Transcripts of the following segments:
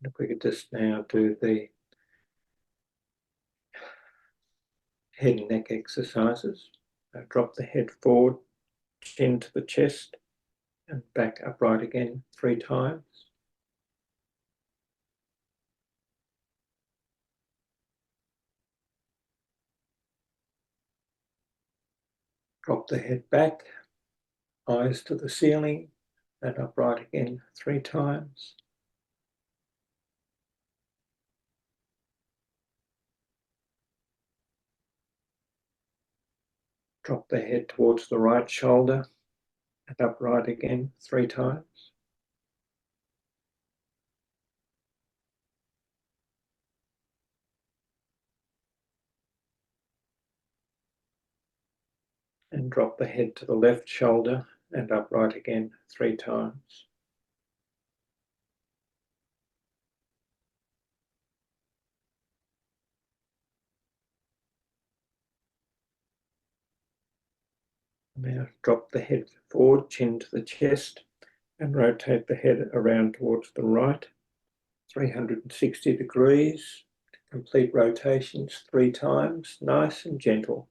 If we could just now do the head and neck exercises. Drop the head forward, chin to the chest, and back upright again 3 times. Drop the head back, eyes to the ceiling, and upright again 3 times. Drop the head towards the right shoulder and upright again 3 times. And drop the head to the left shoulder and upright again 3 times. Now drop the head forward, chin to the chest, and rotate the head around towards the right, 360 degrees. Complete rotations 3 times, nice and gentle.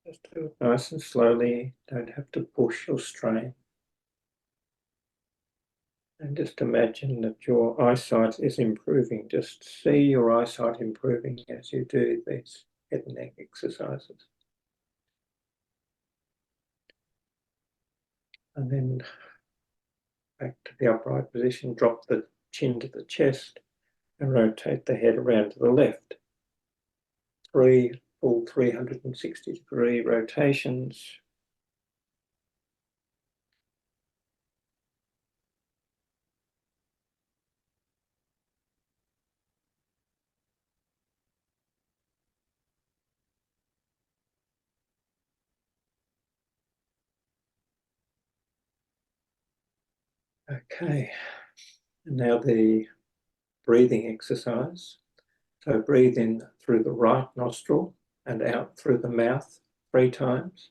Just do it nice and slowly, don't have to push or strain. And just imagine that your eyesight is improving. Just see your eyesight improving as you do these head and neck exercises. And then back to the upright position, drop the chin to the chest and rotate the head around to the left. 3 full 360-degree rotations. Okay, and now the breathing exercise. So breathe in through the right nostril and out through the mouth 3 times.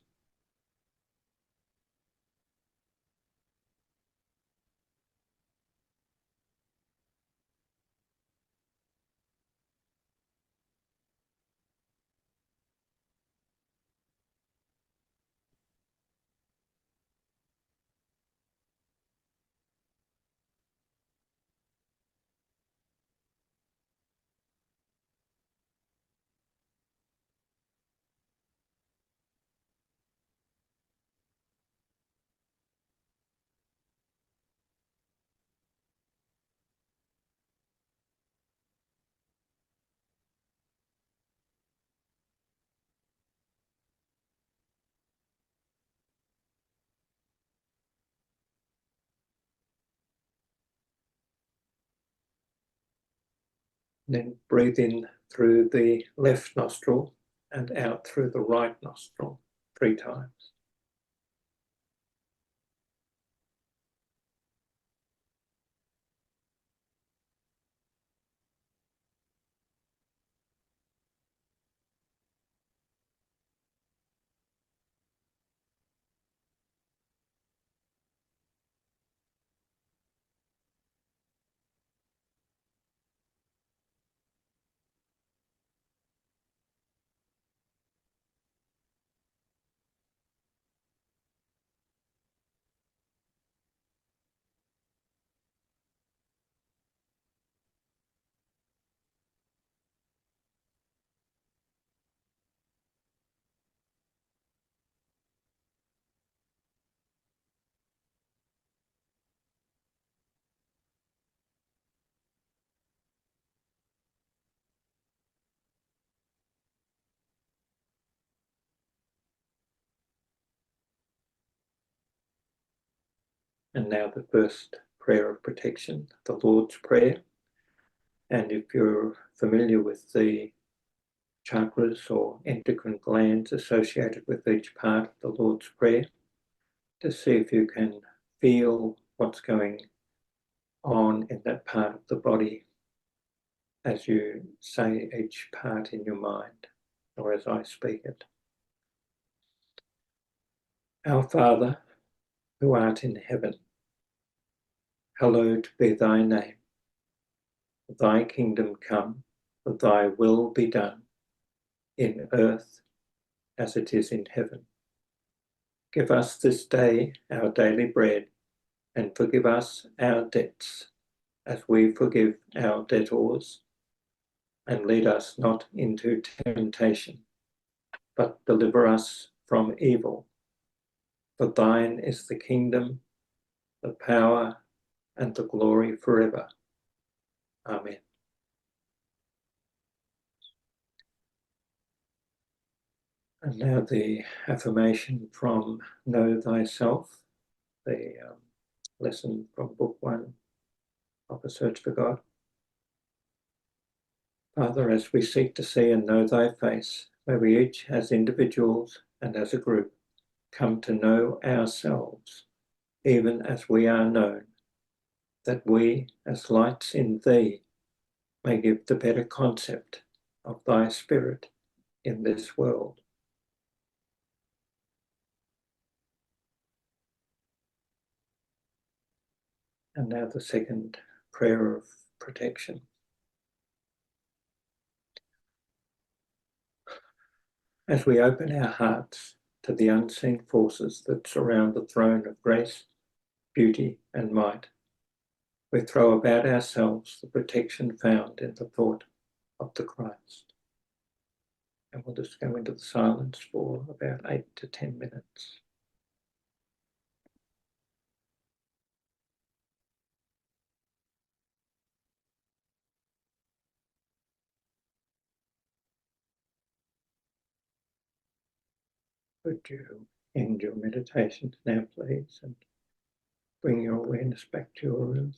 Then breathe in through the left nostril and out through the right nostril 3 times. And now the first prayer of protection, the Lord's Prayer. And if you're familiar with the chakras or endocrine glands associated with each part of the Lord's Prayer, just see if you can feel what's going on in that part of the body as you say each part in your mind or as I speak it. Our Father, who art in heaven, hallowed be thy name. Thy kingdom come, thy will be done, in earth as it is in heaven. Give us this day our daily bread, and forgive us our debts, as we forgive our debtors. And lead us not into temptation, but deliver us from evil. For thine is the kingdom, the power, and the glory forever. Amen. And now the affirmation from Know Thyself, the lesson from Book 1 of A Search for God. Father, as we seek to see and know Thy face, may we each as individuals and as a group come to know ourselves, even as we are known, that we, as lights in Thee, may give the better concept of Thy Spirit in this world. And now the second prayer of protection. As we open our hearts to the unseen forces that surround the throne of grace, beauty, and might, we throw about ourselves the protection found in the thought of the Christ. And we'll just go into the silence for about 8 to 10 minutes. Would you end your meditations now, please, and bring your awareness back to your room?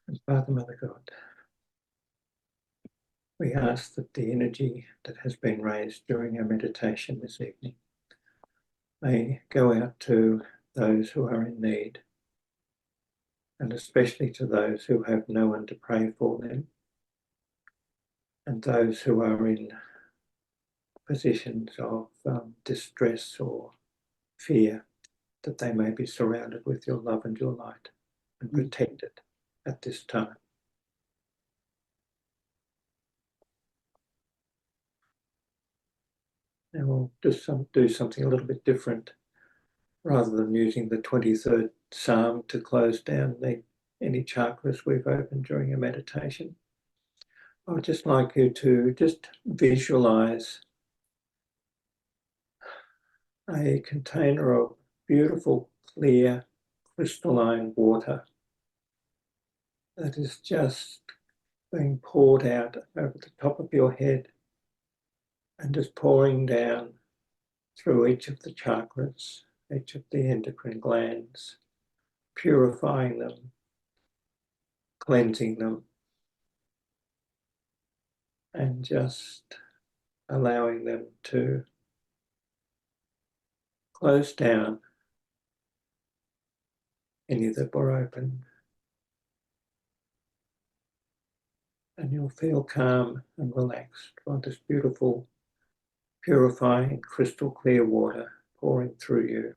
And Father, Mother God, we ask that the energy that has been raised during our meditation this evening may go out to those who are in need, and especially to those who have no one to pray for them, and those who are in positions of distress or fear, that they may be surrounded with your love and your light and protected at this time. Now we'll just do something a little bit different. Rather than using the 23rd Psalm to close down any chakras we've opened during a meditation, I would just like you to just visualize a container of beautiful, clear, crystalline water that is just being poured out over the top of your head and just pouring down through each of the chakras, each of the endocrine glands, purifying them, cleansing them, and just allowing them to close down any that were open. And you'll feel calm and relaxed by this beautiful, purifying, crystal clear water pouring through you,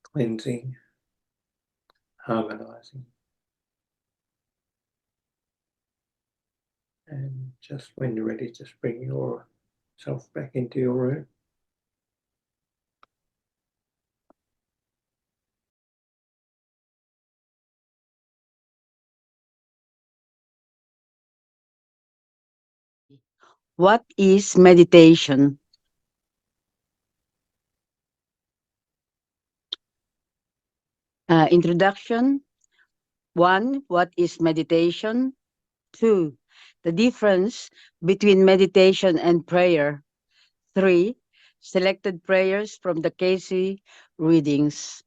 cleansing, harmonizing. And just when you're ready, just bring yourself back into your room. What is meditation? Introduction. 1. What is meditation? 2. The difference between meditation and prayer. 3. Selected prayers from the Cayce readings.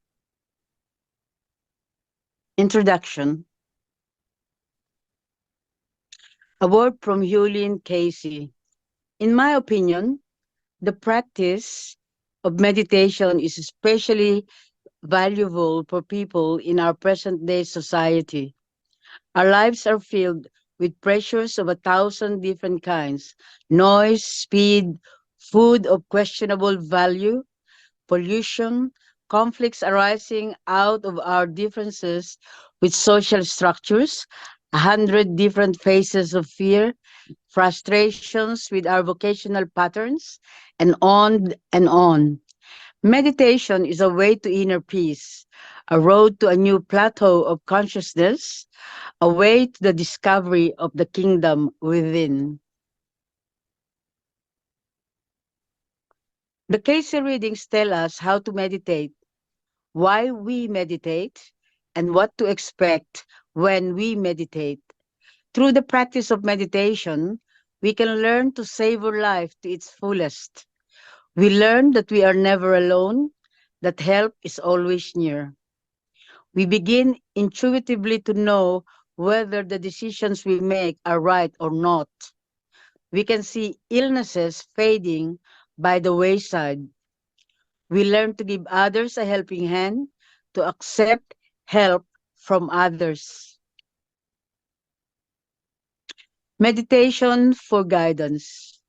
Introduction. A word from Edgar Cayce. In my opinion, the practice of meditation is especially valuable for people in our present day society. Our lives are filled with pressures of 1,000 different kinds: noise, speed, food of questionable value, pollution, conflicts arising out of our differences with social structures, 100 different phases of fear, frustrations with our vocational patterns, and on and on. Meditation is a way to inner peace, a road to a new plateau of consciousness, a way to the discovery of the kingdom within. The Cayce readings tell us how to meditate, why we meditate, and what to expect when we meditate. Through the practice of meditation, we can learn to savor life to its fullest. We learn that we are never alone, that help is always near. We begin intuitively to know whether the decisions we make are right or not. We can see illnesses fading by the wayside. We learn to give others a helping hand, to accept help from others. Meditation for guidance.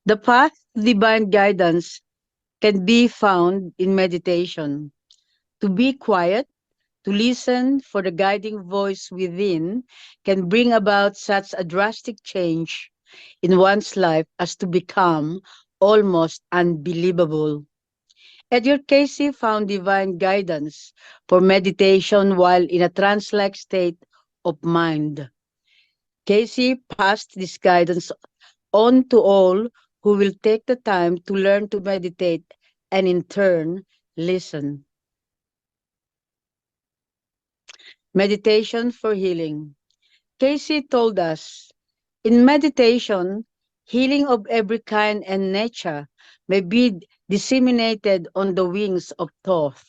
The path to divine guidance can be found in meditation. To be quiet, to listen for the guiding voice within can bring about such a drastic change in one's life as to become almost unbelievable. Edgar Cayce found divine guidance for meditation while in a trance-like state of mind. Cayce passed this guidance on to all who will take the time to learn to meditate and in turn listen. Meditation for healing. Casey told us, in meditation, healing of every kind and nature may be disseminated on the wings of thought.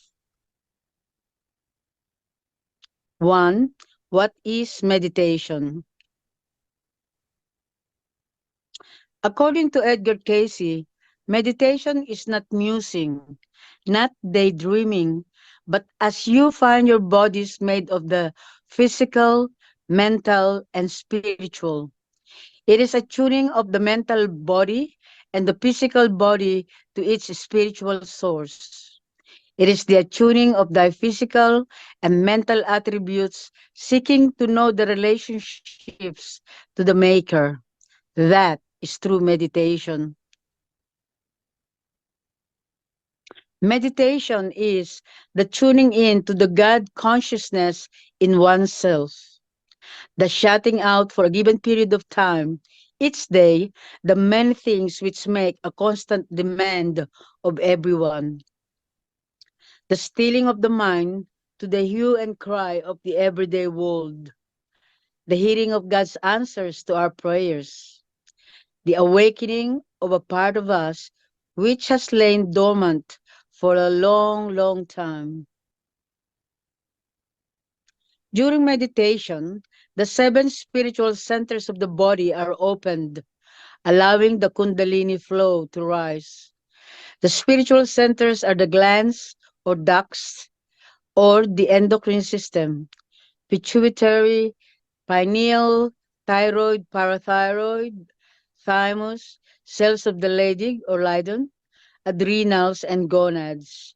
1. What is meditation? According to Edgar Cayce, meditation is not musing, not daydreaming, but as you find your bodies made of the physical, mental, and spiritual. It is a tuning of the mental body and the physical body to its spiritual source. It is the attuning of thy physical and mental attributes, seeking to know the relationships to the Maker. That is true meditation. Meditation is the tuning in to the God consciousness in oneself, the shutting out for a given period of time, each day, the many things which make a constant demand of everyone, the stilling of the mind to the hue and cry of the everyday world, the hearing of God's answers to our prayers, the awakening of a part of us which has lain dormant for a long, long time. During meditation, the seven spiritual centers of the body are opened, allowing the Kundalini flow to rise. The spiritual centers are the glands or ducts or the endocrine system, pituitary, pineal, thyroid, parathyroid, thymus, cells of the Leydig or Leiden, adrenals, and gonads.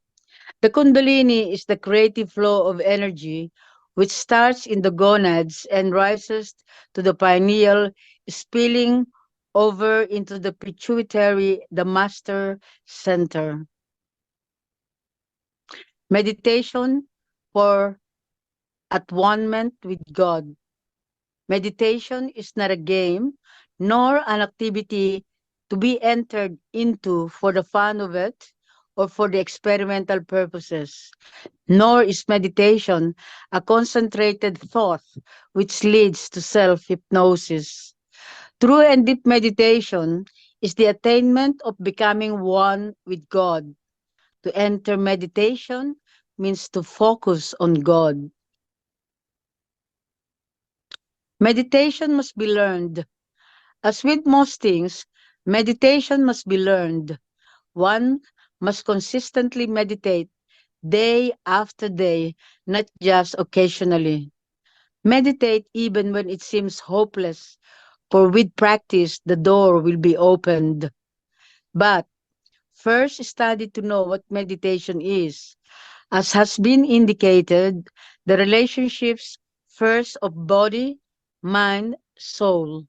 The Kundalini is the creative flow of energy which starts in the gonads and rises to the pineal, spilling over into the pituitary, the master center. Meditation for at one with God. Meditation is not a game nor an activity to be entered into for the fun of it or for the experimental purposes, nor is meditation a concentrated thought which leads to self-hypnosis. True and deep meditation is the attainment of becoming one with God. To enter meditation means to focus on God. Meditation must be learned. As with most things, meditation must be learned. One must consistently meditate day after day, not just occasionally. Meditate even when it seems hopeless, for with practice the door will be opened. But first study to know what meditation is. As has been indicated, the relationships first of body, mind, soul.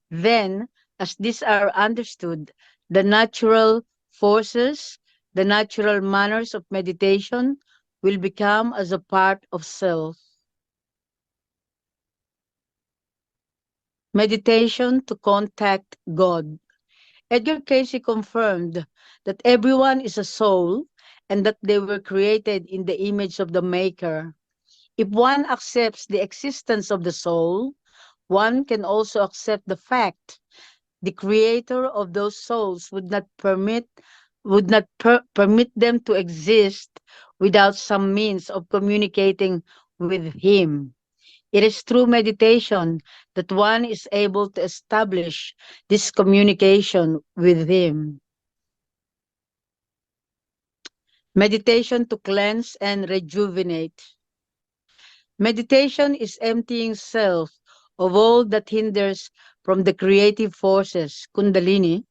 Then, as these are understood, the natural forces, the natural manners of meditation will become as a part of self. Meditation to contact God. Edgar Cayce confirmed that everyone is a soul and that they were created in the image of the Maker. If one accepts the existence of the soul, one can also accept the fact the creator of those souls would not permit them to exist without some means of communicating with him. It is through meditation that one is able to establish this communication with him. Meditation to cleanse and rejuvenate. Meditation is emptying self of all that hinders from the creative forces, Kundalini,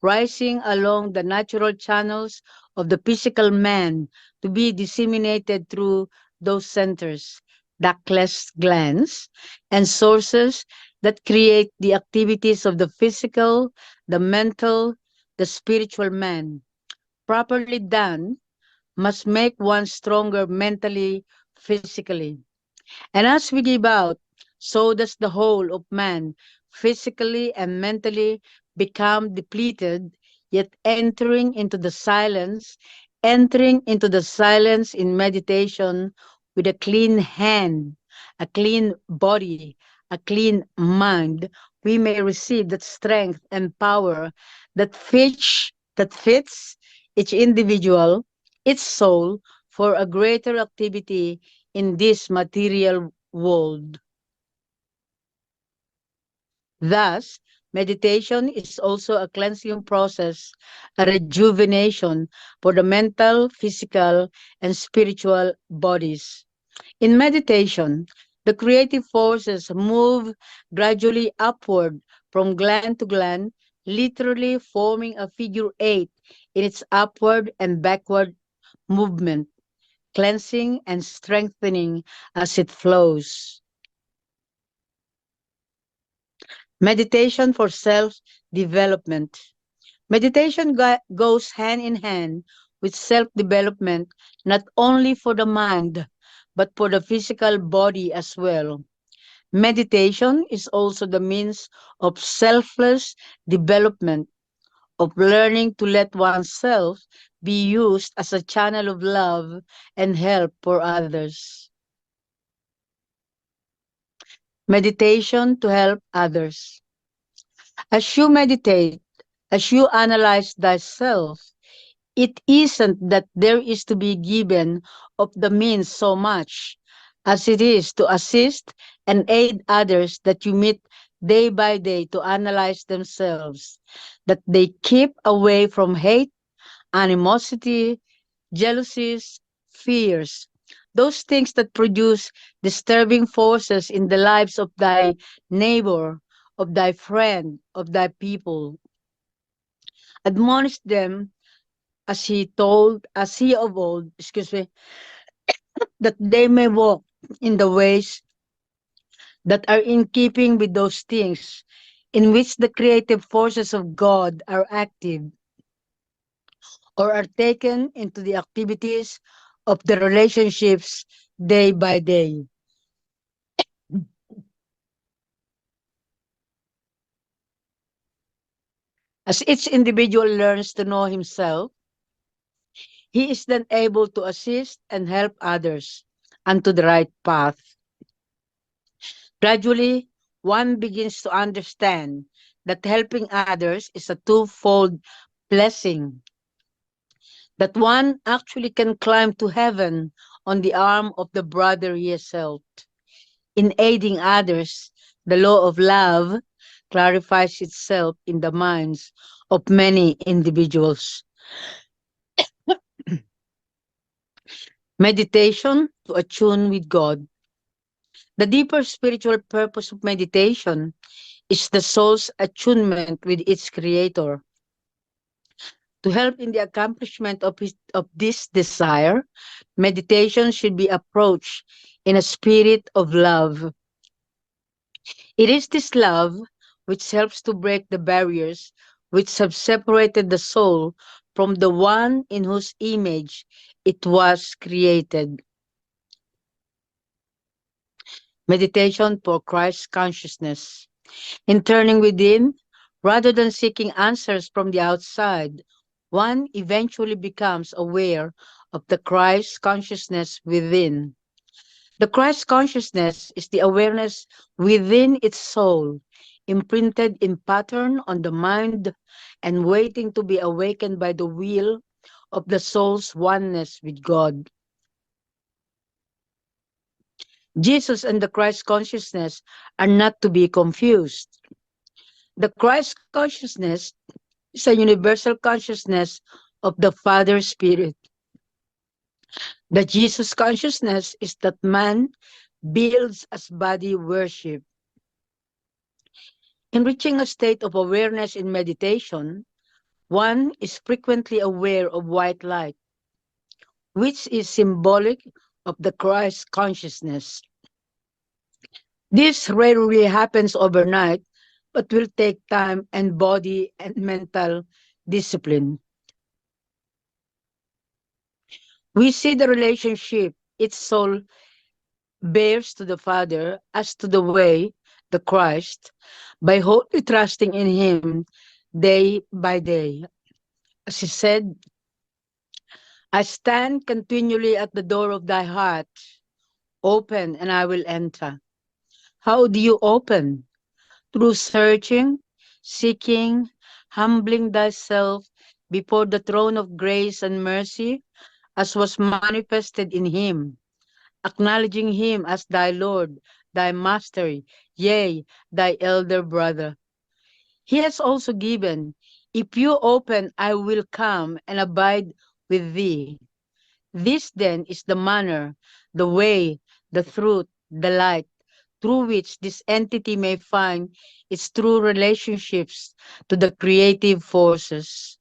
rising along the natural channels of the physical man to be disseminated through those centers, ductless glands, and sources that create the activities of the physical, the mental, the spiritual man. Properly done, must make one stronger mentally, physically. And as we give out, so does the whole of man, physically and mentally, become depleted, yet entering into the silence in meditation with a clean hand, a clean body, a clean mind, we may receive that strength and power that fits each individual, its soul, for a greater activity in this material world. Thus, meditation is also a cleansing process, a rejuvenation for the mental, physical, and spiritual bodies. In meditation, the creative forces move gradually upward from gland to gland, literally forming a figure eight in its upward and backward movement, cleansing and strengthening as it flows. Meditation for self development. Meditation goes hand in hand with self development, not only for the mind, but for the physical body as well. Meditation is also the means of selfless development, of learning to let oneself be used as a channel of love and help for others. Meditation to help others. As you meditate, as you analyze thyself, it isn't that there is to be given of the means so much as it is to assist and aid others that you meet day by day to analyze themselves, that they keep away from hate, animosity, jealousies, fears, those things that produce disturbing forces in the lives of thy neighbor, of thy friend, of thy people. Admonish them as he of old, that they may walk in the ways that are in keeping with those things in which the creative forces of God are active or are taken into the activities of the relationships day by day. As each individual learns to know himself, he is then able to assist and help others onto the right path. Gradually, one begins to understand that helping others is a twofold blessing, that one actually can climb to heaven on the arm of the brother he has helped. In aiding others, the law of love clarifies itself in the minds of many individuals. Meditation to attune with God. The deeper spiritual purpose of meditation is the soul's attunement with its creator. To help in the accomplishment of this desire, meditation should be approached in a spirit of love. It is this love which helps to break the barriers which have separated the soul from the one in whose image it was created. Meditation for Christ consciousness. In turning within, rather than seeking answers from the outside, one eventually becomes aware of the Christ consciousness within. The Christ consciousness is the awareness within its soul, imprinted in pattern on the mind and waiting to be awakened by the will of the soul's oneness with God. Jesus and the Christ consciousness are not to be confused. The Christ consciousness is a universal consciousness of the Father Spirit. The Jesus consciousness is that man builds as body worship. In reaching a state of awareness in meditation, one is frequently aware of white light, which is symbolic of the Christ consciousness. This rarely happens overnight, but will take time and body and mental discipline. We see the relationship its soul bears to the Father as to the way, the Christ, by wholly trusting in Him day by day. As He said, I stand continually at the door of thy heart, open and I will enter. How do you open? Through searching, seeking, humbling thyself before the throne of grace and mercy, as was manifested in Him, acknowledging Him as thy Lord, thy Master, yea, thy elder brother. He has also given, if you open, I will come and abide with thee. This then is the manner, the way, the truth, the light, through which this entity may find its true relationships to the creative forces.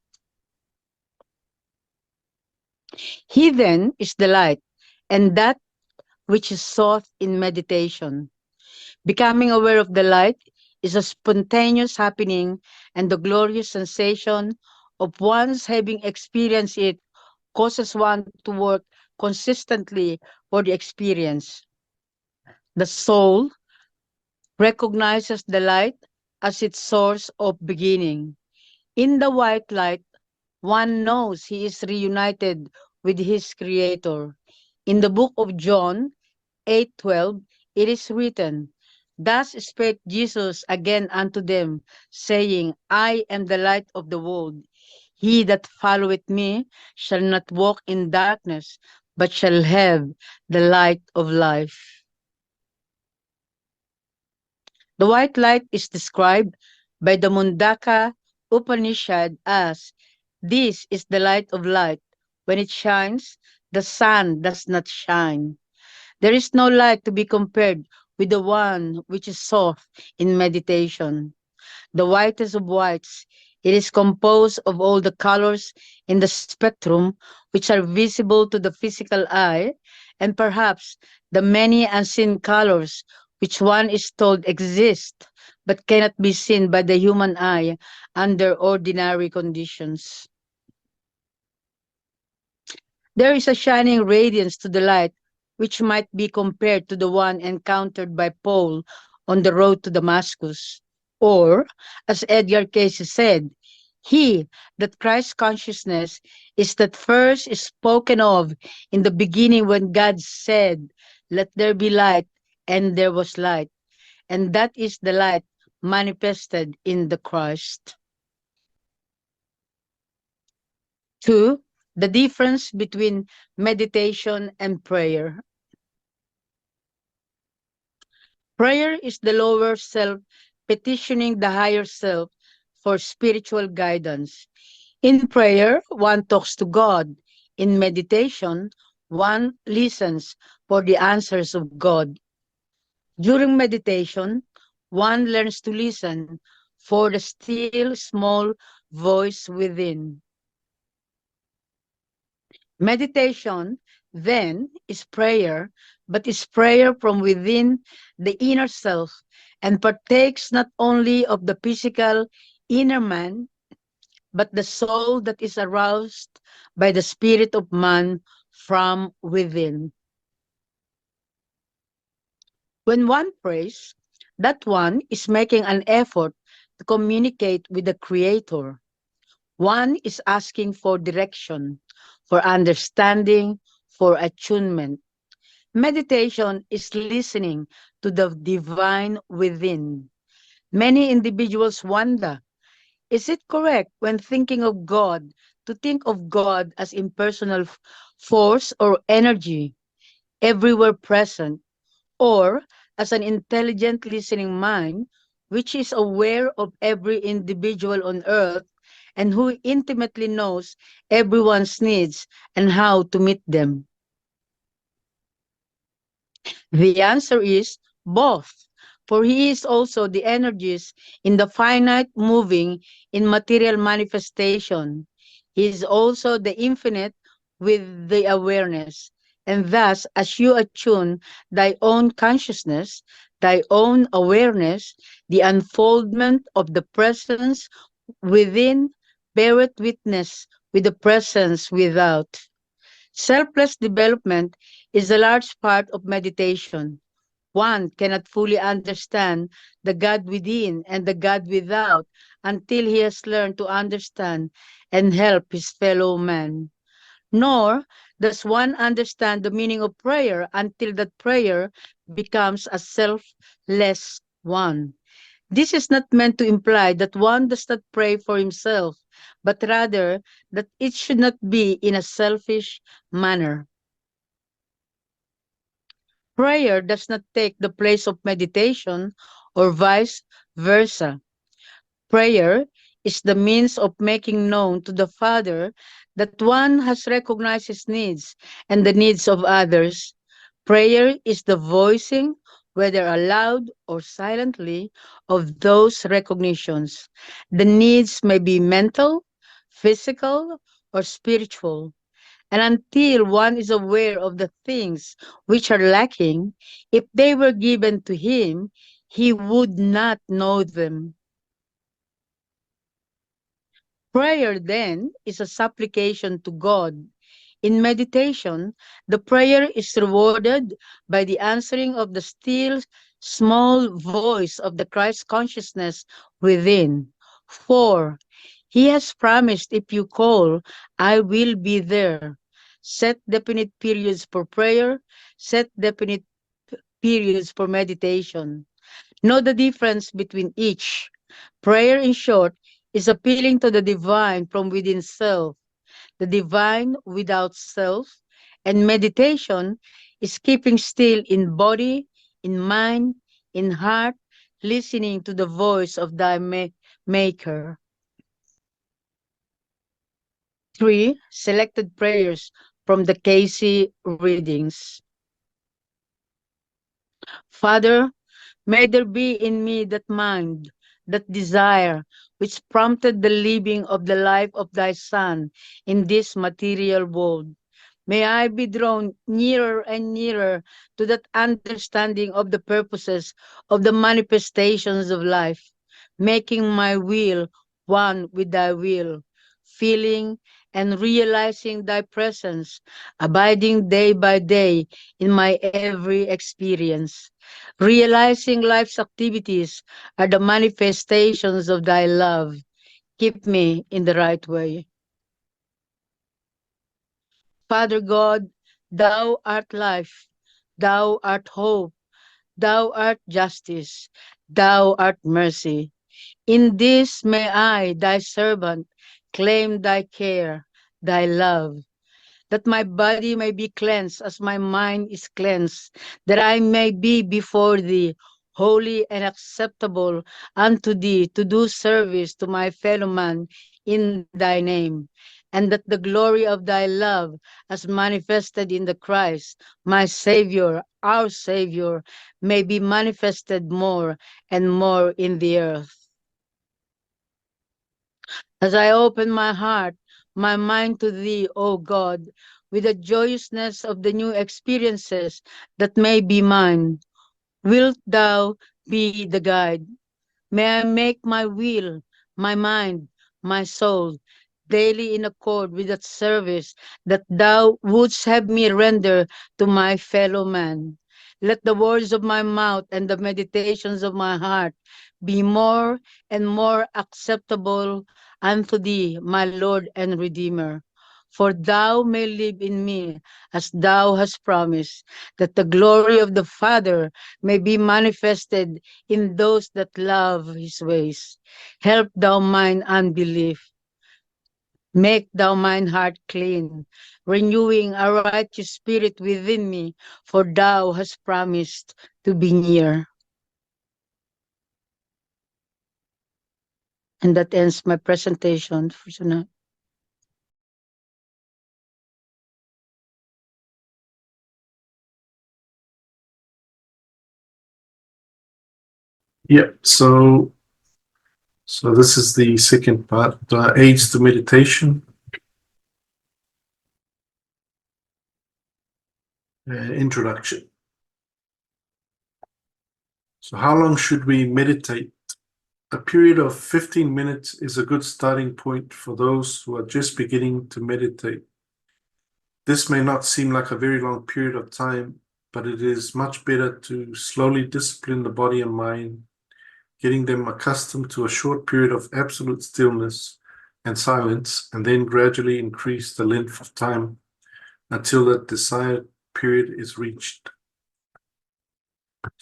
He then is the light, and that which is sought in meditation. Becoming aware of the light is a spontaneous happening, and the glorious sensation of one's having experienced it causes one to work consistently for the experience. The soul recognizes the light as its source of beginning. In the white light, one knows he is reunited with his Creator. In the book of John 8:12, it is written, Thus spake Jesus again unto them, saying, I am the light of the world. He that followeth me shall not walk in darkness, but shall have the light of life. The white light is described by the Mundaka Upanishad as, This is the light of light. When it shines, the sun does not shine. There is no light to be compared with the one which is soft in meditation. The whitest of whites, it is composed of all the colors in the spectrum which are visible to the physical eye, and perhaps the many unseen colors which one is told exist but cannot be seen by the human eye under ordinary conditions. There is a shining radiance to the light which might be compared to the one encountered by Paul on the road to Damascus. Or, as Edgar Cayce said, he, that Christ consciousness, is that first is spoken of in the beginning when God said, Let there be light, and there was light. And that is the light manifested in the Christ. 2. The difference between meditation and prayer. Prayer is the lower self petitioning the higher self for spiritual guidance. In prayer, one talks to God. In meditation, one listens for the answers of God. During meditation, one learns to listen for the still small voice within. Meditation, then, is prayer, but is prayer from within the inner self and partakes not only of the physical inner man, but the soul that is aroused by the spirit of man from within. When one prays, that one is making an effort to communicate with the Creator. One is asking for direction, for understanding, for attunement. Meditation is listening to the divine within. Many individuals wonder, is it correct when thinking of God to think of God as impersonal force or energy everywhere present, or as an intelligent listening mind which is aware of every individual on earth and who intimately knows everyone's needs and how to meet them? The answer is both, for he is also the energies in the finite moving in material manifestation. He is also the infinite with the awareness. And thus, as you attune thy own consciousness, thy own awareness, the unfoldment of the presence within beareth witness with the presence without. Selfless development is a large part of meditation. One cannot fully understand the God within and the God without until he has learned to understand and help his fellow man. Nor does one understand the meaning of prayer until that prayer becomes a selfless one. This is not meant to imply that one does not pray for himself, but rather that it should not be in a selfish manner. Prayer does not take the place of meditation or vice versa. Prayer is the means of making known to the Father that one has recognized his needs and the needs of others. Prayer is the voicing, whether aloud or silently, of those recognitions. The needs may be mental, physical, or spiritual. And until one is aware of the things which are lacking, if they were given to him, he would not know them. Prayer, then, is a supplication to God. In meditation, the prayer is rewarded by the answering of the still, small voice of the Christ consciousness within. For he has promised, if you call, I will be there. Set definite periods for prayer, set definite periods for meditation. Know the difference between each. Prayer, in short, is appealing to the divine from within self, the divine without self, and meditation is keeping still in body, in mind, in heart, listening to the voice of thy maker. Three selected prayers from the Cayce readings. Father, may there be in me that mind, that desire, which prompted the living of the life of thy Son in this material world. May I be drawn nearer and nearer to that understanding of the purposes of the manifestations of life, making my will one with thy will, feeling and realizing thy presence, abiding day by day in my every experience. Realizing life's activities are the manifestations of thy love. Keep me in the right way. Father God, thou art life, thou art hope, thou art justice, thou art mercy. In this may I, thy servant, claim thy care, thy love, that my body may be cleansed as my mind is cleansed, that I may be before thee holy and acceptable unto thee to do service to my fellow man in thy name, and that the glory of thy love as manifested in the Christ, my Savior, our Savior, may be manifested more and more in the earth. As I open my heart, my mind to thee, O God, with the joyousness of the new experiences that may be mine. Wilt thou be the guide? May I make my will, my mind, my soul daily in accord with that service that thou wouldst have me render to my fellow man. Let the words of my mouth and the meditations of my heart be more and more acceptable unto thee, my Lord and Redeemer. For thou may live in me as thou hast promised, that the glory of the Father may be manifested in those that love his ways. Help thou mine unbelief. Make thou mine heart clean, renewing a righteous spirit within me, for thou hast promised to be near. And that ends my presentation for tonight. Yeah, so this is the second part, aids to meditation. Introduction. So how long should we meditate? A period of 15 minutes is a good starting point for those who are just beginning to meditate. This may not seem like a very long period of time, but it is much better to slowly discipline the body and mind, getting them accustomed to a short period of absolute stillness and silence, and then gradually increase the length of time until that desired period is reached.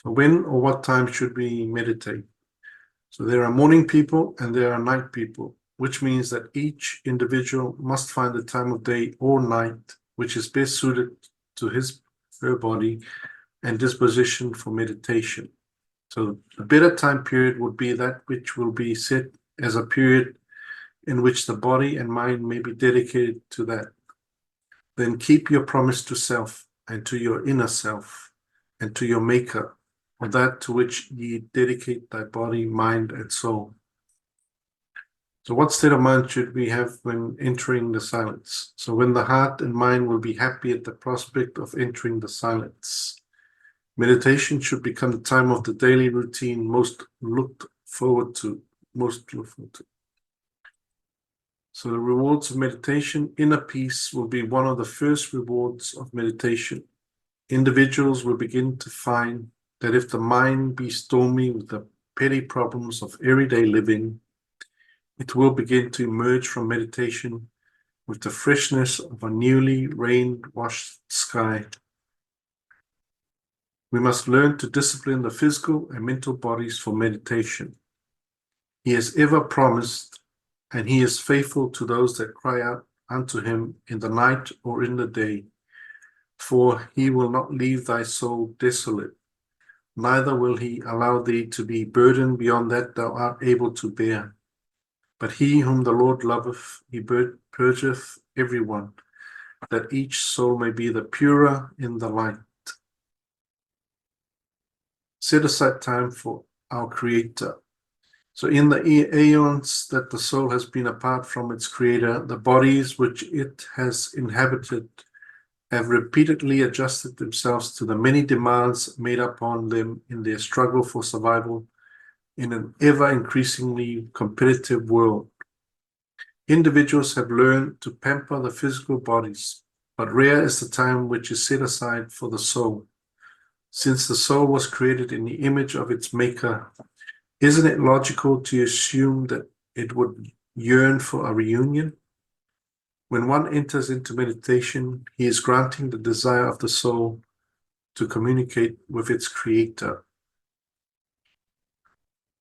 So when or what time should we meditate? So there are morning people and there are night people, which means that each individual must find the time of day or night which is best suited to his her body and disposition for meditation. So a better time period would be that which will be set as a period in which the body and mind may be dedicated to that. Then keep your promise to self and to your inner self and to your Maker, or that to which ye dedicate thy body, mind, and soul. So what state of mind should we have when entering the silence? So when the heart and mind will be happy at the prospect of entering the silence. Meditation should become the time of the daily routine most looked forward to. So the rewards of meditation, inner peace will be one of the first rewards of meditation. Individuals will begin to find that if the mind be stormy with the petty problems of everyday living, it will begin to emerge from meditation with the freshness of a newly rain-washed sky. We must learn to discipline the physical and mental bodies for meditation. He has ever promised, and he is faithful to those that cry out unto him in the night or in the day. For he will not leave thy soul desolate, neither will he allow thee to be burdened beyond that thou art able to bear. But he whom the Lord loveth, he purgeth every one, that each soul may be the purer in the light. Set aside time for our Creator. So in the aeons that the soul has been apart from its Creator, the bodies which it has inhabited have repeatedly adjusted themselves to the many demands made upon them in their struggle for survival in an ever increasingly competitive world. Individuals have learned to pamper the physical bodies, but rare is the time which is set aside for the soul. Since the soul was created in the image of its Maker, isn't it logical to assume that it would yearn for a reunion? When one enters into meditation, he is granting the desire of the soul to communicate with its Creator.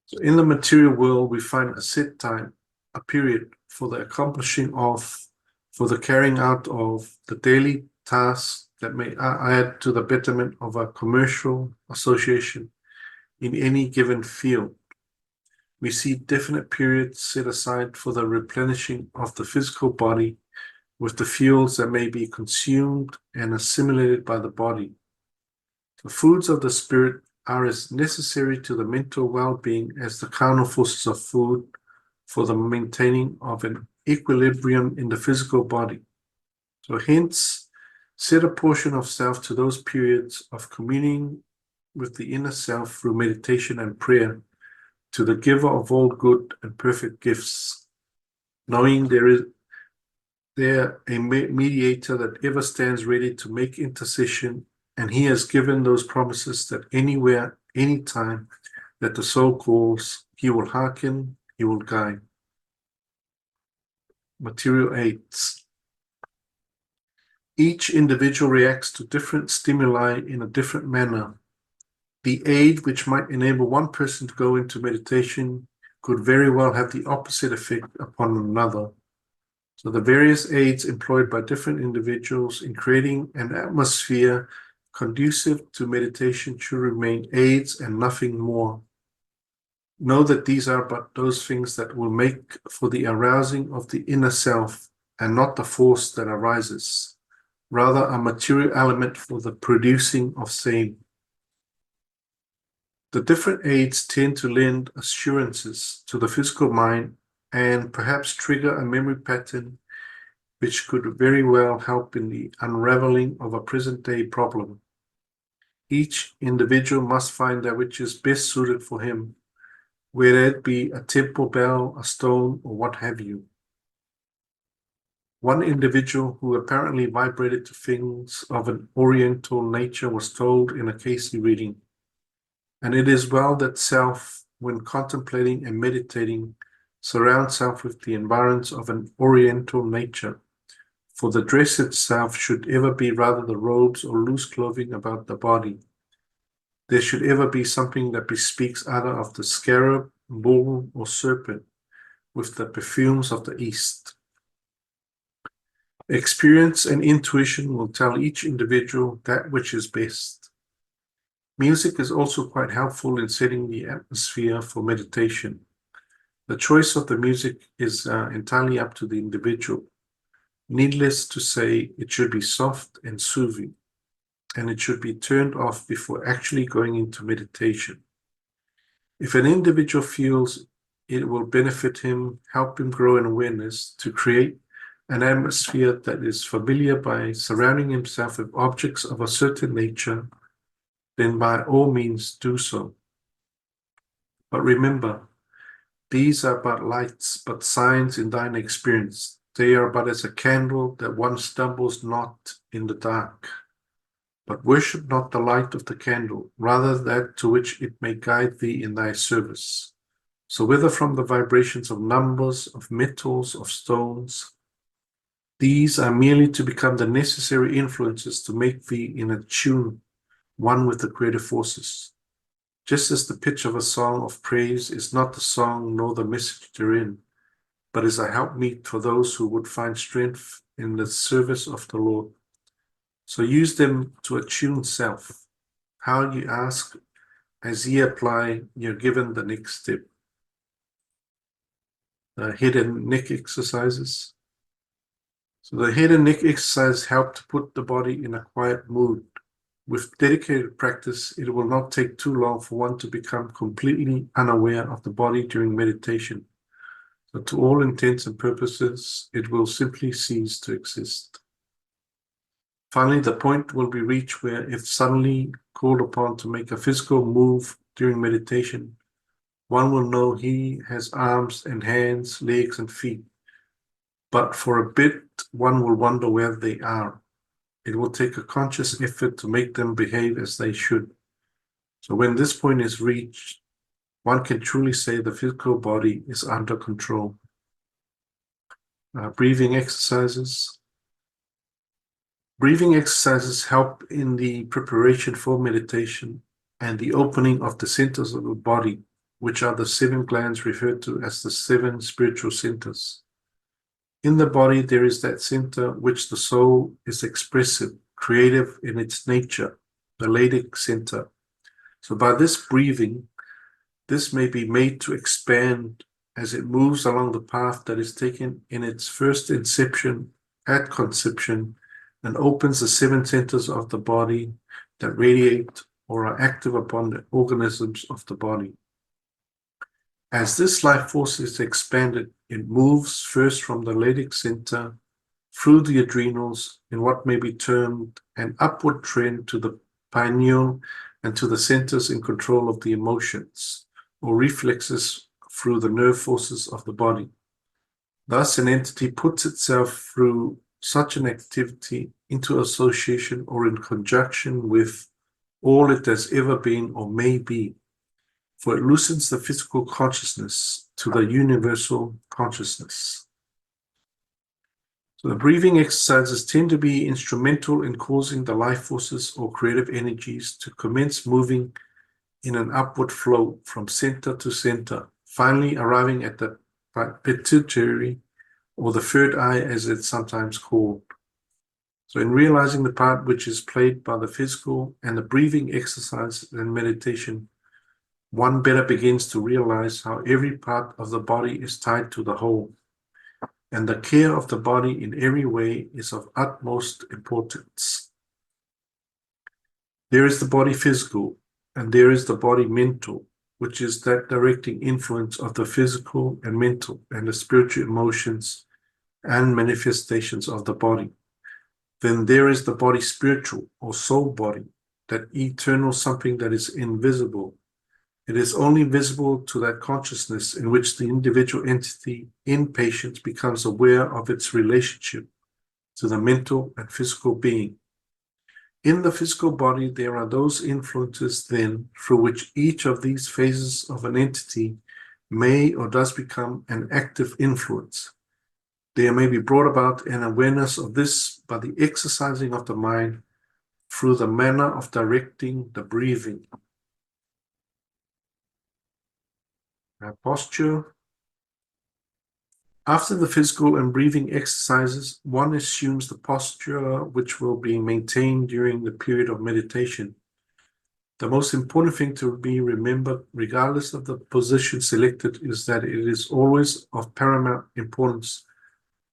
So in the material world, we find a set time, a period for the accomplishing of, for the carrying out of the daily tasks that may add to the betterment of a commercial association in any given field. We see definite periods set aside for the replenishing of the physical body with the fuels that may be consumed and assimilated by the body. The foods of the spirit are as necessary to the mental well-being as the carnal forces of food for the maintaining of an equilibrium in the physical body. So hence, Set a portion of self to those periods of communing with the inner self through meditation and prayer to the giver of all good and perfect gifts, knowing there a mediator that ever stands ready to make intercession, and he has given those promises that anywhere, anytime that the soul calls, he will hearken, he will guide. Material aids. Each individual reacts to different stimuli in a different manner. The aid which might enable one person to go into meditation could very well have the opposite effect upon another. So the various aids employed by different individuals in creating an atmosphere conducive to meditation should remain aids and nothing more. Know that these are but those things that will make for the arousing of the inner self and not the force that arises, rather a material element for the producing of same. The different aids tend to lend assurances to the physical mind and perhaps trigger a memory pattern which could very well help in the unraveling of a present-day problem. Each individual must find that which is best suited for him, whether it be a temple bell, a stone, or what have you. One individual who apparently vibrated to things of an oriental nature was told in a Cayce reading, and it is well that self, when contemplating and meditating, surrounds self with the environs of an oriental nature, for the dress itself should ever be rather the robes or loose clothing about the body. There should ever be something that bespeaks either of the scarab, bull, or serpent, with the perfumes of the East. Experience and intuition will tell each individual that which is best. Music is also quite helpful in setting the atmosphere for meditation. The choice of the music is entirely up to the individual. Needless to say, it should be soft and soothing, and it should be turned off before actually going into meditation. If an individual feels it will benefit him, help him grow in awareness, to create an atmosphere that is familiar by surrounding himself with objects of a certain nature, then by all means do so. But remember, these are but lights, but signs in thine experience. They are but as a candle that one stumbles not in the dark. But worship not the light of the candle, rather that to which it may guide thee in thy service. So whether from the vibrations of numbers, of metals, of stones, these are merely to become the necessary influences to make thee in a tune, one with the creative forces. Just as the pitch of a song of praise is not the song nor the message therein, but is a helpmeet for those who would find strength in the service of the Lord. So use them to attune self. How ye ask, as ye apply, you're given the next step. Head and neck exercises. So the head and neck exercise help to put the body in a quiet mood. With dedicated practice, it will not take too long for one to become completely unaware of the body during meditation. So to all intents and purposes, it will simply cease to exist. Finally, the point will be reached where, if suddenly called upon to make a physical move during meditation, one will know he has arms and hands, legs and feet. But for a bit, one will wonder where they are. It will take a conscious effort to make them behave as they should. So when this point is reached, one can truly say the physical body is under control. Breathing exercises. Breathing exercises help in the preparation for meditation and the opening of the centers of the body, which are the 7 glands referred to as the 7 spiritual centers. In the body, there is that center which the soul is expressive, creative in its nature, the Ladic center. So by this breathing, this may be made to expand as it moves along the path that is taken in its first inception at conception and opens the 7 centers of the body that radiate or are active upon the organisms of the body. As this life force is expanded, it moves first from the Ladic center through the adrenals in what may be termed an upward trend to the pineal and to the centers in control of the emotions, or reflexes through the nerve forces of the body. Thus, an entity puts itself through such an activity into association or in conjunction with all it has ever been or may be, for it loosens the physical consciousness to the universal consciousness. So the breathing exercises tend to be instrumental in causing the life forces or creative energies to commence moving in an upward flow from center to center, finally arriving at the pituitary, or the third eye as it's sometimes called. So in realizing the part which is played by the physical and the breathing exercise and meditation, one better begins to realize how every part of the body is tied to the whole, and the care of the body in every way is of utmost importance. There is the body physical, and there is the body mental, which is that directing influence of the physical and mental and the spiritual emotions and manifestations of the body. Then there is the body spiritual or soul body, that eternal something that is invisible. It is only visible to that consciousness in which the individual entity in patience becomes aware of its relationship to the mental and physical being. In the physical body, there are those influences then through which each of these phases of an entity may or does become an active influence. There may be brought about an awareness of this by the exercising of the mind through the manner of directing the breathing. Posture. After the physical and breathing exercises, one assumes the posture which will be maintained during the period of meditation. The most important thing to be remembered, regardless of the position selected, is that it is always of paramount importance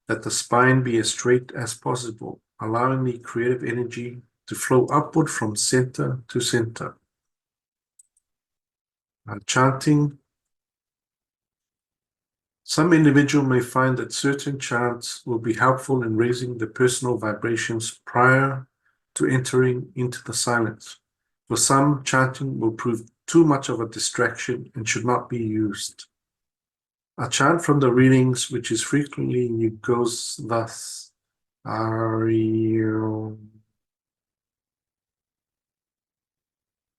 that the spine be as straight as possible, allowing the creative energy to flow upward from center to center. Chanting. Some individual may find that certain chants will be helpful in raising the personal vibrations prior to entering into the silence. For some, chanting will prove too much of a distraction and should not be used. A chant from the readings, which is frequently used, goes thus.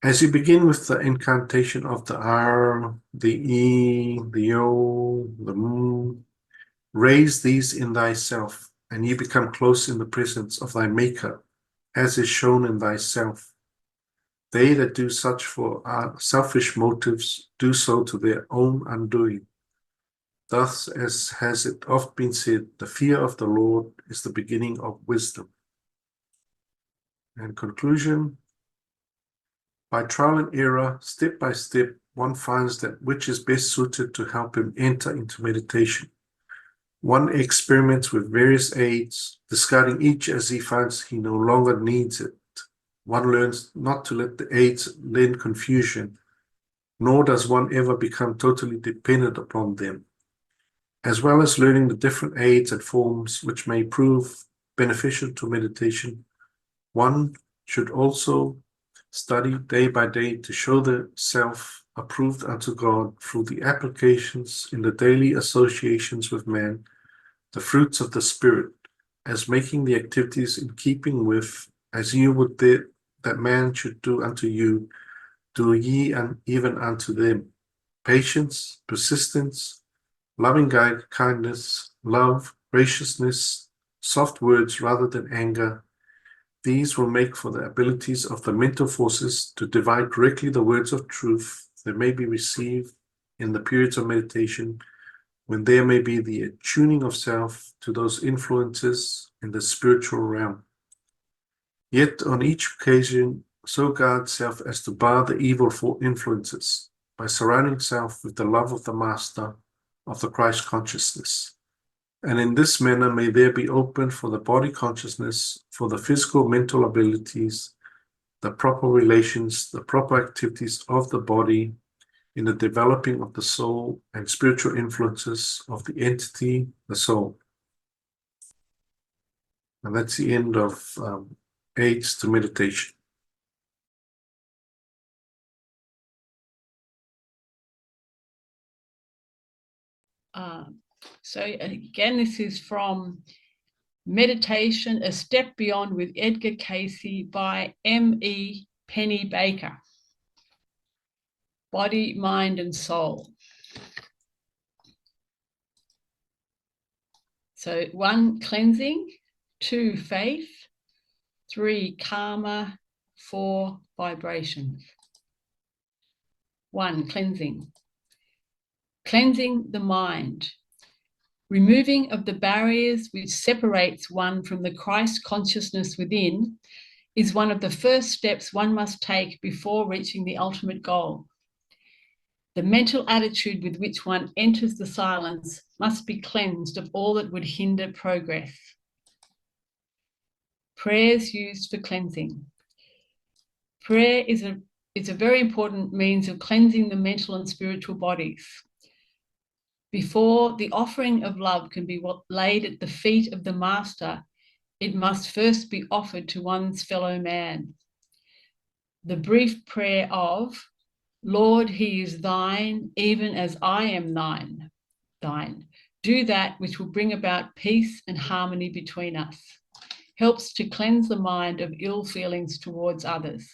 As you begin with the incantation of the R, the E, the O, the M, raise these in thyself, and you become close in the presence of thy Maker, as is shown in thyself. They that do such for selfish motives do so to their own undoing. Thus, as has it oft been said, the fear of the Lord is the beginning of wisdom. And conclusion, by trial and error, step by step, one finds that which is best suited to help him enter into meditation. One experiments with various aids, discarding each as he finds he no longer needs it. One learns not to let the aids lend confusion, nor does one ever become totally dependent upon them. As well as learning the different aids and forms which may prove beneficial to meditation, one should also study day by day to show the self approved unto God through the applications in the daily associations with man, the fruits of the Spirit, as making the activities in keeping with, as you would that man should do unto you, do ye and even unto them. Patience, persistence, loving kindness, love, graciousness, soft words rather than anger. These will make for the abilities of the mental forces to divide correctly the words of truth that may be received in the periods of meditation, when there may be the attuning of self to those influences in the spiritual realm. Yet on each occasion, so guard self as to bar the evil influences by surrounding self with the love of the Master of the Christ consciousness. And in this manner may there be open for the body consciousness, for the physical mental abilities, the proper relations, the proper activities of the body in the developing of the soul and spiritual influences of the entity, the soul. And that's the end of Aids to Meditation. So again, this is from Meditation, A Step Beyond with Edgar Cayce by M.E. Penny Baker. Body, mind, and soul. So 1, cleansing, 2, faith, 3, karma, 4, vibrations. 1, cleansing. Cleansing the mind. Removing of the barriers which separates one from the Christ consciousness within is one of the first steps one must take before reaching the ultimate goal. The mental attitude with which one enters the silence must be cleansed of all that would hinder progress. Prayers used for cleansing. Prayer is a very important means of cleansing the mental and spiritual bodies. Before the offering of love can be laid at the feet of the Master, it must first be offered to one's fellow man. The brief prayer of, Lord, he is thine, even as I am thine. Do that which will bring about peace and harmony between us. Helps to cleanse the mind of ill feelings towards others.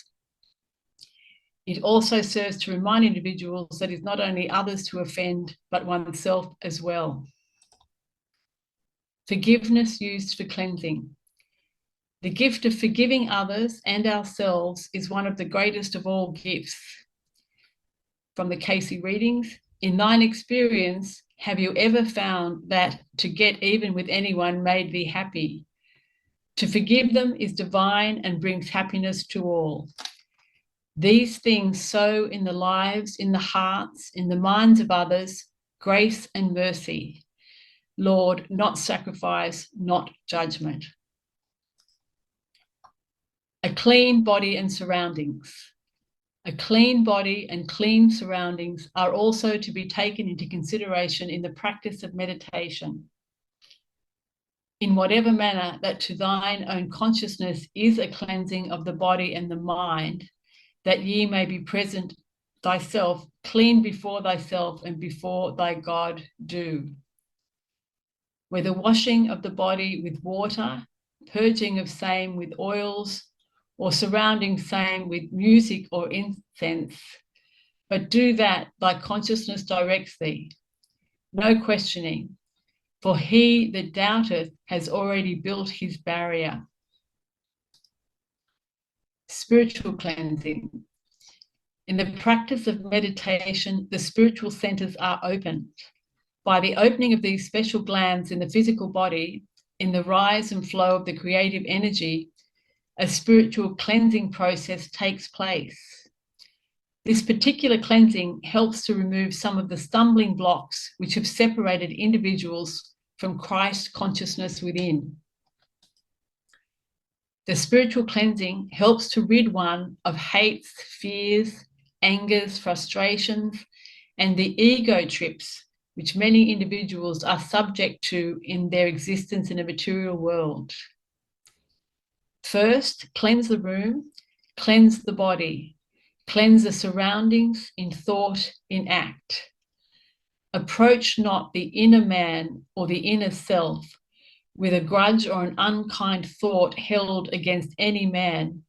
It also serves to remind individuals that it's not only others to offend, but oneself as well. Forgiveness used for cleansing. The gift of forgiving others and ourselves is one of the greatest of all gifts. From the Cayce readings, in thine experience, have you ever found that to get even with anyone made thee happy? To forgive them is divine and brings happiness to all. These things sow in the lives, in the hearts, in the minds of others, grace and mercy. Lord, not sacrifice, not judgment. A clean body and surroundings. A clean body and clean surroundings are also to be taken into consideration in the practice of meditation. In whatever manner that to thine own consciousness is a cleansing of the body and the mind, that ye may be present thyself, clean before thyself and before thy God do. Whether washing of the body with water, purging of same with oils, or surrounding same with music or incense, but do that thy consciousness directs thee. No questioning, for he that doubteth has already built his barrier. Spiritual cleansing. In the practice of meditation, the spiritual centers are opened. By the opening of these special glands in the physical body, in the rise and flow of the creative energy, a spiritual cleansing process takes place. This particular cleansing helps to remove some of the stumbling blocks which have separated individuals from Christ consciousness within. The spiritual cleansing helps to rid one of hates, fears, angers, frustrations, and the ego trips which many individuals are subject to in their existence in a material world. First, cleanse the room, cleanse the body, cleanse the surroundings in thought, in act. Approach not the inner man or the inner self with a grudge or an unkind thought held against any man,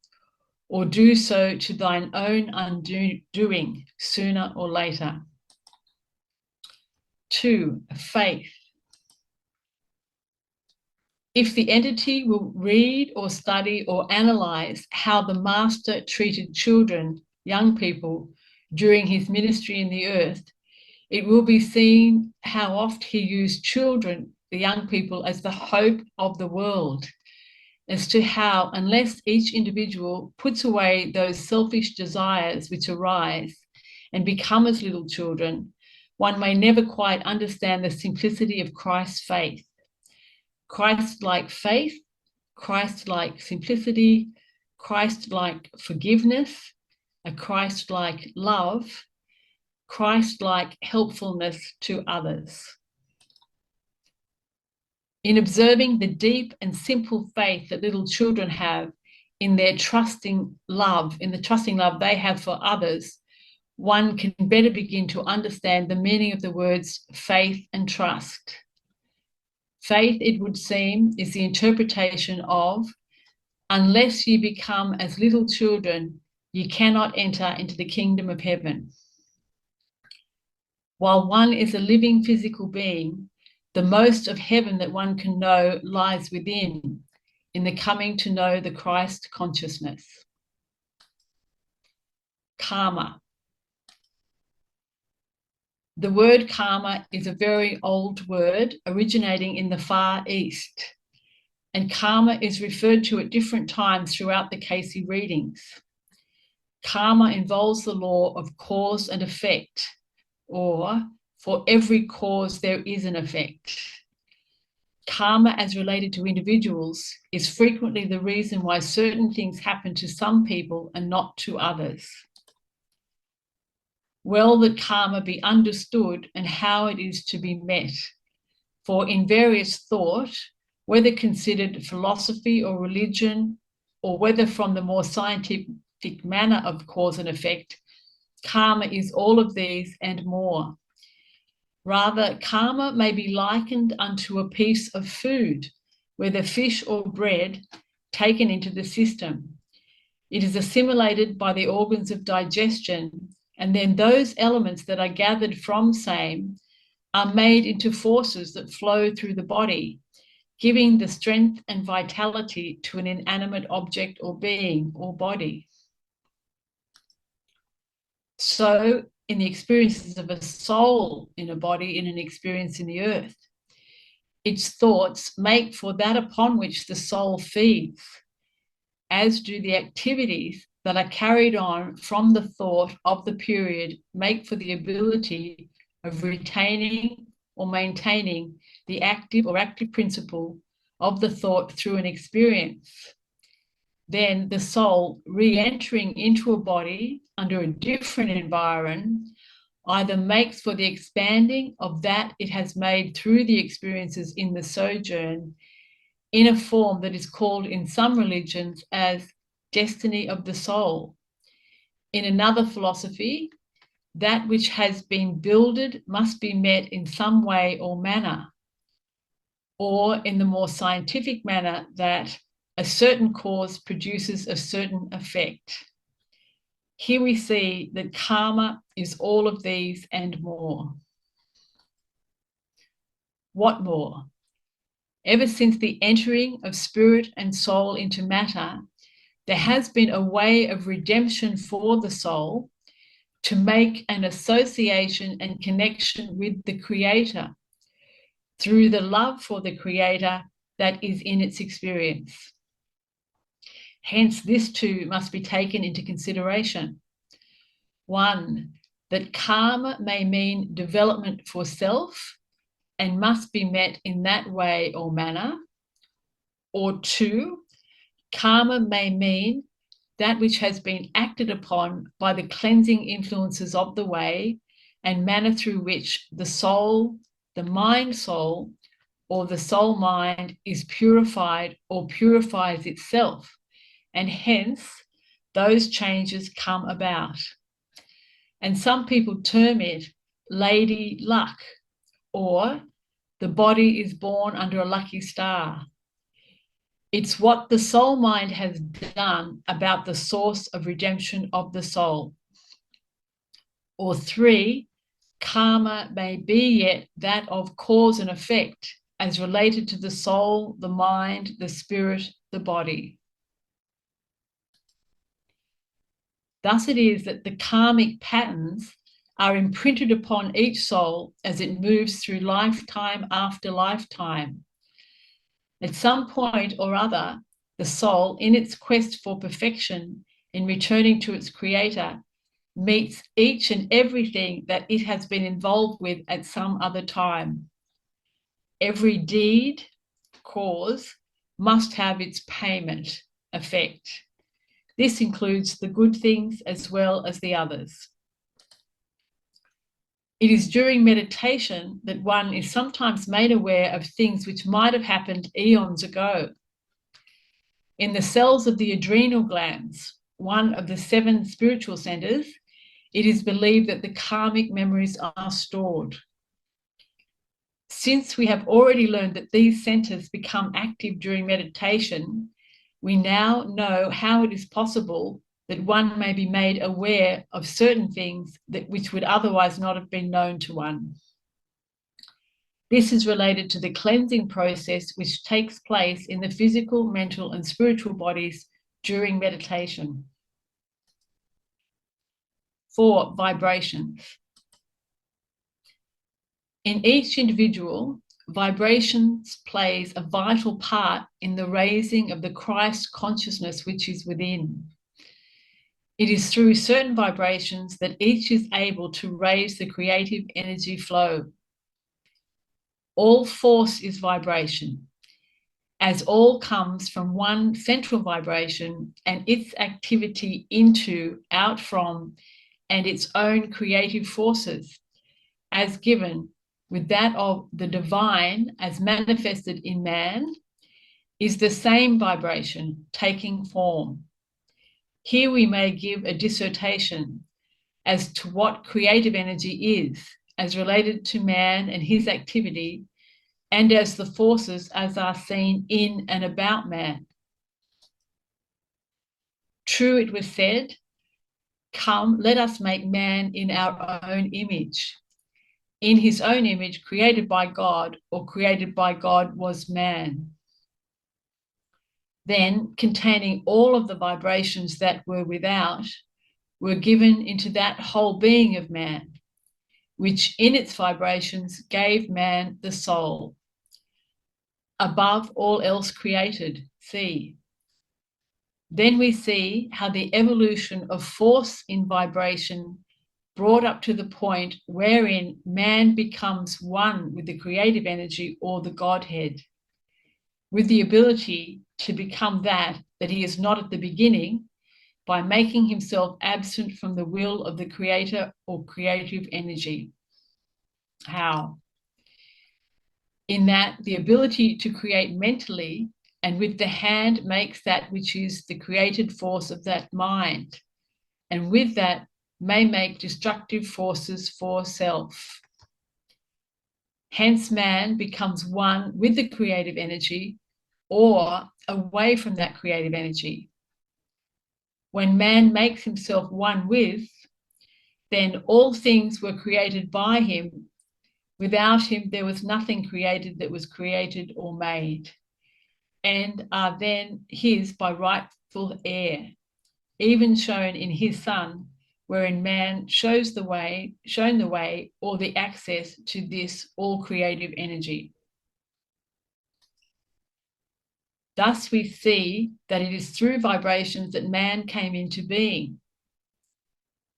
or do so to thine own undoing sooner or later. 2, faith. If the entity will read or study or analyze how the Master treated children, young people, during his ministry in the earth, it will be seen how oft he used children, the young people, as the hope of the world, as to how, unless each individual puts away those selfish desires which arise and become as little children, one may never quite understand the simplicity of Christ's faith. Christ-like faith, Christ-like simplicity, Christ-like forgiveness, a Christ-like love, Christ-like helpfulness to others. In observing the deep and simple faith that little children have in their trusting love, in the trusting love they have for others, one can better begin to understand the meaning of the words faith and trust. Faith, it would seem, is the interpretation of, unless you become as little children, you cannot enter into the kingdom of heaven. While one is a living physical being, the most of heaven that one can know lies within, in the coming to know the Christ consciousness. Karma. The word karma is a very old word originating in the Far East, and karma is referred to at different times throughout the Cayce readings. Karma involves the law of cause and effect, or for every cause there is an effect. Karma, as related to individuals, is frequently the reason why certain things happen to some people and not to others. Well, that karma be understood and how it is to be met. For in various thought, whether considered philosophy or religion, or whether from the more scientific manner of cause and effect, karma is all of these and more. Rather, karma may be likened unto a piece of food, whether fish or bread, taken into the system. It is assimilated by the organs of digestion, and then those elements that are gathered from same are made into forces that flow through the body, giving the strength and vitality to an inanimate object or being or body. So, in the experiences of a soul in a body, in an experience in the earth, its thoughts make for that upon which the soul feeds, as do the activities that are carried on from the thought of the period make for the ability of retaining or maintaining the active or active principle of the thought through an experience. Then the soul re-entering into a body under a different environment either makes for the expanding of that it has made through the experiences in the sojourn in a form that is called in some religions as destiny of the soul. In another philosophy, that which has been builded must be met in some way or manner, or in the more scientific manner that a certain cause produces a certain effect. Here we see that karma is all of these and more. What more? Ever since the entering of spirit and soul into matter, there has been a way of redemption for the soul to make an association and connection with the Creator through the love for the Creator that is in its experience. Hence, this too must be taken into consideration. 1, that karma may mean development for self and must be met in that way or manner. Or 2, karma may mean that which has been acted upon by the cleansing influences of the way and manner through which the soul, the mind soul, or the soul mind is purified or purifies itself, and hence those changes come about. And some people term it lady luck, or the body is born under a lucky star. It's what the soul mind has done about the source of redemption of the soul. Or 3, karma may be yet that of cause and effect as related to the soul, the mind, the spirit, the body. Thus it is that the karmic patterns are imprinted upon each soul as it moves through lifetime after lifetime. At some point or other, the soul, in its quest for perfection, in returning to its Creator, meets each and everything that it has been involved with at some other time. Every deed, cause, must have its payment, effect. This includes the good things as well as the others. It is during meditation that one is sometimes made aware of things which might have happened eons ago. In the cells of the adrenal glands, one of the 7 spiritual centers, it is believed that the karmic memories are stored. Since we have already learned that these centers become active during meditation, we now know how it is possible that one may be made aware of certain things which would otherwise not have been known to one. This is related to the cleansing process which takes place in the physical, mental, and spiritual bodies during meditation. 4, vibrations. In each individual, vibrations plays a vital part in the raising of the Christ consciousness which is within. It is through certain vibrations that each is able to raise the creative energy flow. All force is vibration, as all comes from one central vibration and its activity into, out from, and its own creative forces, as given with that of the divine as manifested in man, is the same vibration taking form. Here we may give a dissertation as to what creative energy is, as related to man and his activity, and as the forces as are seen in and about man. True, it was said, "Come, let us make man in our own image." In his own image, created by God, or created by God was man. Then, containing all of the vibrations that were without, were given into that whole being of man, which in its vibrations gave man the soul. Above all else created, see. Then we see how the evolution of force in vibration brought up to the point wherein man becomes one with the creative energy or the Godhead, with the ability to become that he is not at the beginning, by making himself absent from the will of the creator or creative energy. How? In that the ability to create mentally and with the hand makes that which is the created force of that mind, and with that may make destructive forces for self. Hence man becomes one with the creative energy or away from that creative energy. When man makes himself one with, then all things were created by him. Without him, there was nothing created that was created or made, and are then his by rightful heir, even shown in his Son, wherein man shown the way or the access to this all creative energy. Thus we see that it is through vibrations that man came into being.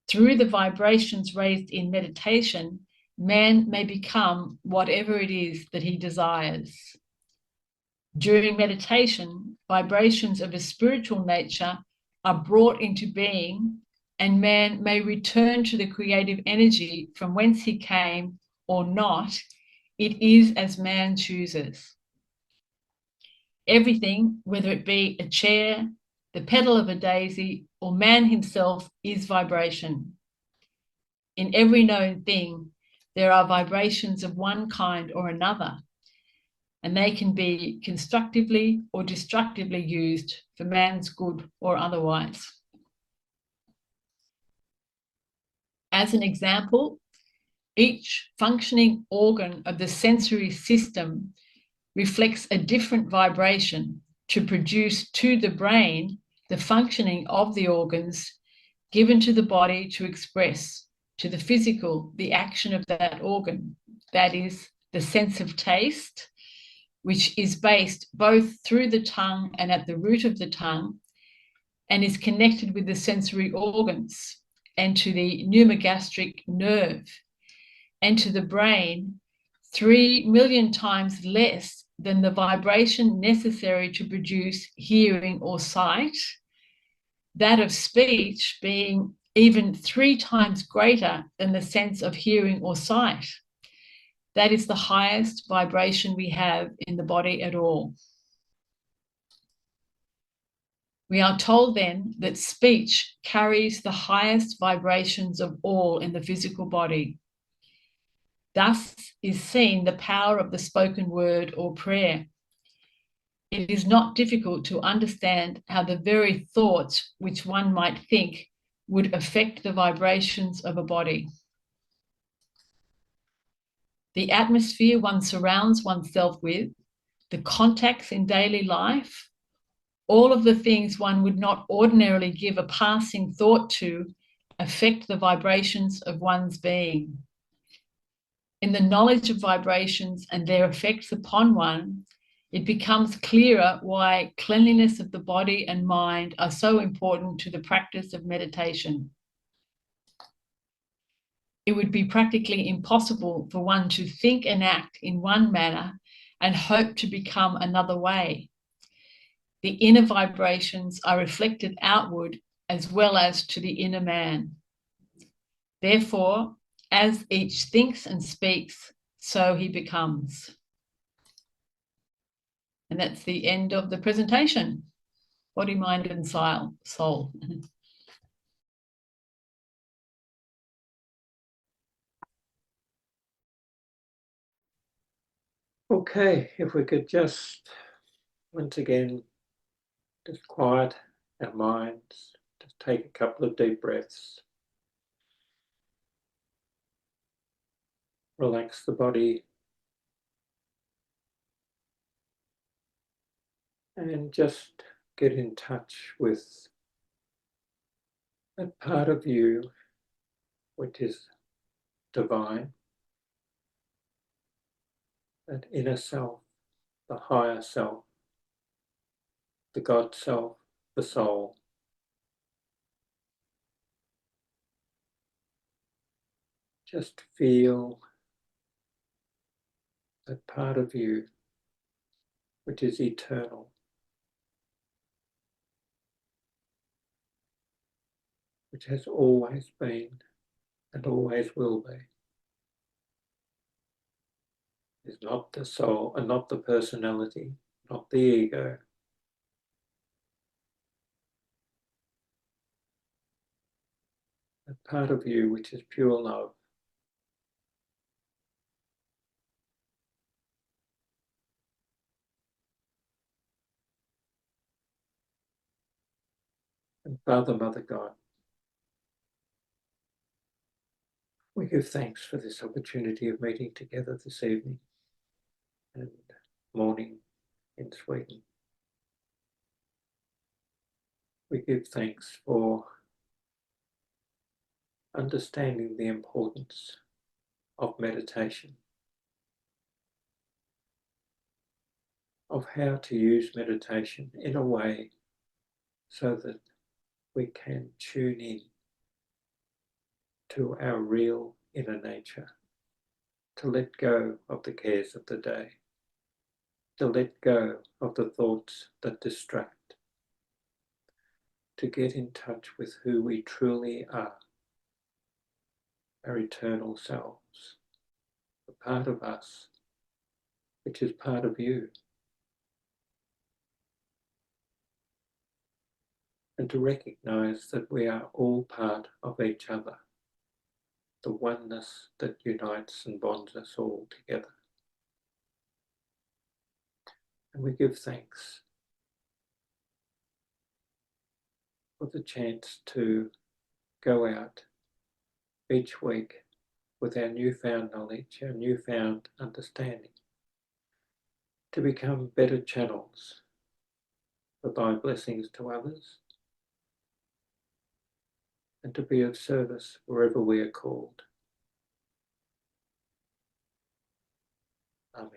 Through the vibrations raised in meditation, man may become whatever it is that he desires. During meditation, vibrations of a spiritual nature are brought into being, and man may return to the creative energy from whence he came or not. It is as man chooses. Everything, whether it be a chair, the petal of a daisy, or man himself, is vibration. In every known thing, there are vibrations of one kind or another, and they can be constructively or destructively used for man's good or otherwise. As an example, each functioning organ of the sensory system reflects a different vibration to produce to the brain the functioning of the organs given to the body to express to the physical the action of that organ. That is the sense of taste, which is based both through the tongue and at the root of the tongue, and is connected with the sensory organs and to the pneumogastric nerve and to the brain 3 million times less than the vibration necessary to produce hearing or sight, that of speech being even 3 times greater than the sense of hearing or sight. That is the highest vibration we have in the body at all. We are told then that speech carries the highest vibrations of all in the physical body. Thus is seen the power of the spoken word or prayer. It is not difficult to understand how the very thoughts which one might think would affect the vibrations of a body. The atmosphere one surrounds oneself with, the contacts in daily life, all of the things one would not ordinarily give a passing thought to affect the vibrations of one's being. In the knowledge of vibrations and their effects upon one, it becomes clearer why cleanliness of the body and mind are so important to the practice of meditation. It would be practically impossible for one to think and act in one manner and hope to become another way. The inner vibrations are reflected outward as well as to the inner man. Therefore, as each thinks and speaks, so he becomes. And that's the end of the presentation. Body, mind, and soul. Okay, if we could just once again just quiet our minds, just take a couple of deep breaths, relax the body, and just get in touch with that part of you which is divine, that inner self, the higher self, the God self, the soul. Just feel that part of you which is eternal, which has always been and always will be. Is not the soul and not the personality, not the ego. That part of you which is pure love. And Father, Mother God, we give thanks for this opportunity of meeting together this evening and morning in Sweden. We give thanks for understanding the importance of meditation, of how to use meditation in a way so that we can tune in to our real inner nature, to let go of the cares of the day, to let go of the thoughts that distract, to get in touch with who we truly are, our eternal selves, the part of us which is part of you, and to recognize that we are all part of each other, the oneness that unites and bonds us all together. And we give thanks for the chance to go out each week with our newfound knowledge, our newfound understanding, to become better channels for thy blessings to others, and to be of service wherever we are called. Amen.